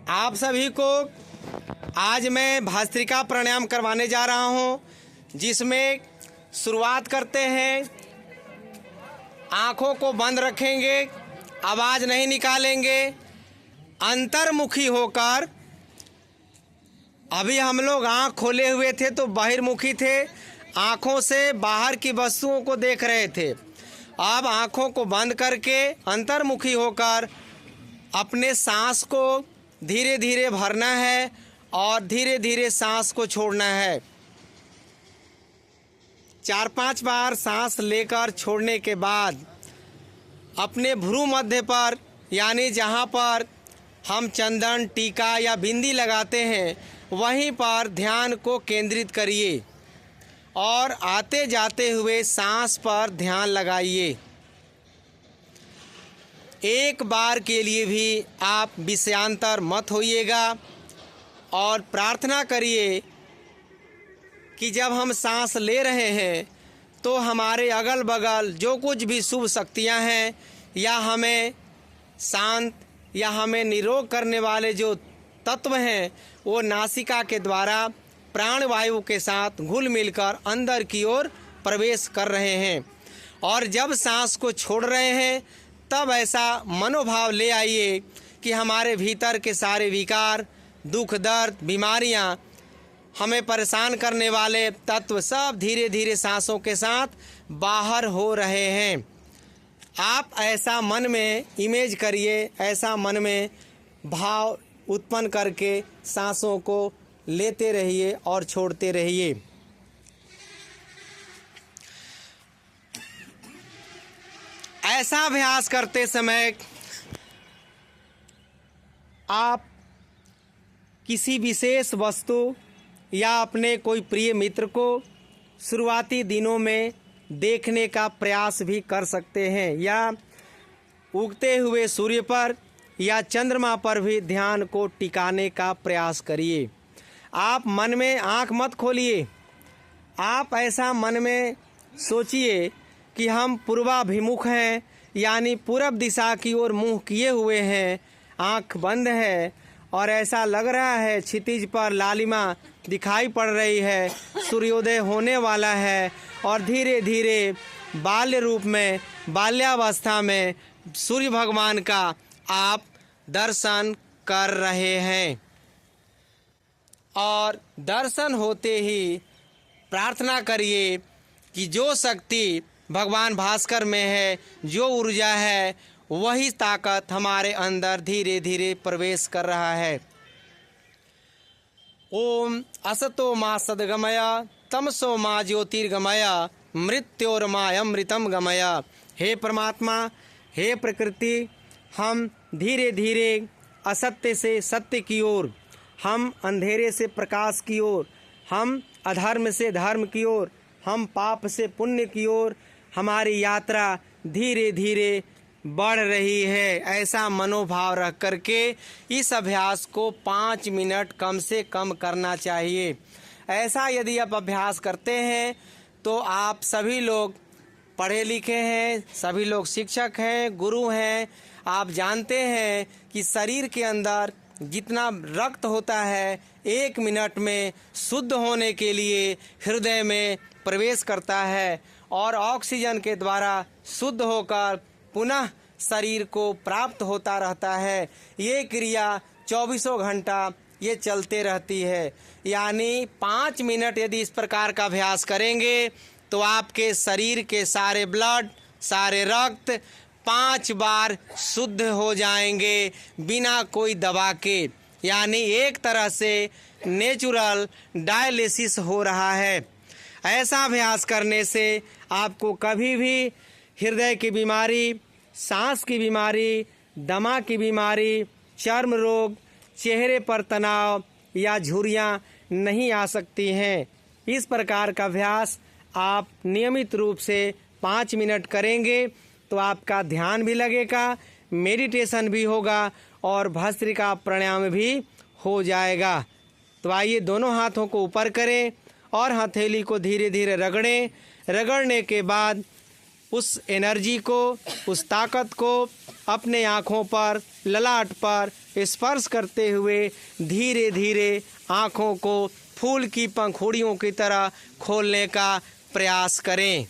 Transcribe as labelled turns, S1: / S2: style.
S1: आप सभी को आज मैं भस्त्रिका प्राणायाम करवाने जा रहा हूं, जिसमें शुरुआत करते हैं। आँखों को बंद रखेंगे, आवाज़ नहीं निकालेंगे, अंतर्मुखी होकर। अभी हम लोग आँख खोले हुए थे तो बहिर्मुखी थे, आँखों से बाहर की वस्तुओं को देख रहे थे। अब आँखों को बंद करके अंतर्मुखी होकर अपने सांस को धीरे धीरे भरना है और धीरे धीरे सांस को छोड़ना है। 4-5 बार सांस लेकर छोड़ने के बाद अपने भ्रू मध्य पर, यानी जहाँ पर हम चंदन, टीका या बिंदी लगाते हैं, वहीं पर ध्यान को केंद्रित करिए और आते जाते हुए सांस पर ध्यान लगाइए। एक बार के लिए भी आप विषयांतर मत होइएगा और प्रार्थना करिए कि जब हम सांस ले रहे हैं तो हमारे अगल बगल जो कुछ भी शुभ शक्तियां हैं या हमें शांत या हमें निरोग करने वाले जो तत्व हैं, वो नासिका के द्वारा प्राणवायु के साथ घुल मिलकर अंदर की ओर प्रवेश कर रहे हैं। और जब सांस को छोड़ रहे हैं तब ऐसा मनोभाव ले आइए कि हमारे भीतर के सारे विकार, दुख, दर्द, बीमारियां, हमें परेशान करने वाले तत्व सब धीरे धीरे सांसों के साथ बाहर हो रहे हैं। आप ऐसा मन में इमेज करिए, ऐसा मन में भाव उत्पन्न करके सांसों को लेते रहिए और छोड़ते रहिए। ऐसा अभ्यास करते समय आप किसी विशेष वस्तु या अपने कोई प्रिय मित्र को शुरुआती दिनों में देखने का प्रयास भी कर सकते हैं, या उगते हुए सूर्य पर या चंद्रमा पर भी ध्यान को टिकाने का प्रयास करिए। आप मन में आँख मत खोलिए, आप ऐसा मन में सोचिए कि हम पूर्वाभिमुख हैं, यानी पूरब दिशा की ओर मुंह किए हुए हैं, आँख बंद है और ऐसा लग रहा है क्षितिज पर लालिमा दिखाई पड़ रही है, सूर्योदय होने वाला है और धीरे धीरे बाल्य रूप में, बाल्यावस्था में सूर्य भगवान का आप दर्शन कर रहे हैं। और दर्शन होते ही प्रार्थना करिए कि जो शक्ति भगवान भास्कर में है, जो ऊर्जा है, वही ताकत हमारे अंदर धीरे धीरे प्रवेश कर रहा है। ओम असतो मा सद्गमय तमसो मा ज्योतिर्गमय मृत्योर्मा अमृतम गमय। हे परमात्मा, हे प्रकृति, हम धीरे धीरे असत्य से सत्य की ओर, हम अंधेरे से प्रकाश की ओर, हम अधर्म से धर्म की ओर, हम पाप से पुण्य की ओर हमारी यात्रा धीरे धीरे बढ़ रही है। ऐसा मनोभाव रख करके इस अभ्यास को 5 मिनट कम से कम करना चाहिए। ऐसा यदि आप अभ्यास करते हैं तो आप सभी लोग पढ़े लिखे हैं, सभी लोग शिक्षक हैं, गुरु हैं, आप जानते हैं कि शरीर के अंदर जितना रक्त होता है 1 मिनट में शुद्ध होने के लिए हृदय में प्रवेश करता है और ऑक्सीजन के द्वारा शुद्ध होकर पुनः शरीर को प्राप्त होता रहता है। ये क्रिया 24 घंटा ये चलते रहती है। यानी 5 मिनट यदि इस प्रकार का अभ्यास करेंगे तो आपके शरीर के सारे ब्लड, सारे रक्त 5 बार शुद्ध हो जाएंगे बिना कोई दवा के। यानी एक तरह से नेचुरल डायलिसिस हो रहा है। ऐसा अभ्यास करने से आपको कभी भी हृदय की बीमारी, सांस की बीमारी, दमा की बीमारी, चर्म रोग, चेहरे पर तनाव या झुर्रियाँ नहीं आ सकती हैं। इस प्रकार का अभ्यास आप नियमित रूप से 5 मिनट करेंगे तो आपका ध्यान भी लगेगा, मेडिटेशन भी होगा और भस्त्रिका प्राणायाम भी हो जाएगा। तो आइए दोनों हाथों को ऊपर करें और हथेली को धीरे धीरे रगड़ें। रगड़ने के बाद उस एनर्जी को, उस ताकत को अपने आँखों पर, ललाट पर स्पर्श करते हुए धीरे धीरे आँखों को फूल की पंखुड़ियों की तरह खोलने का प्रयास करें।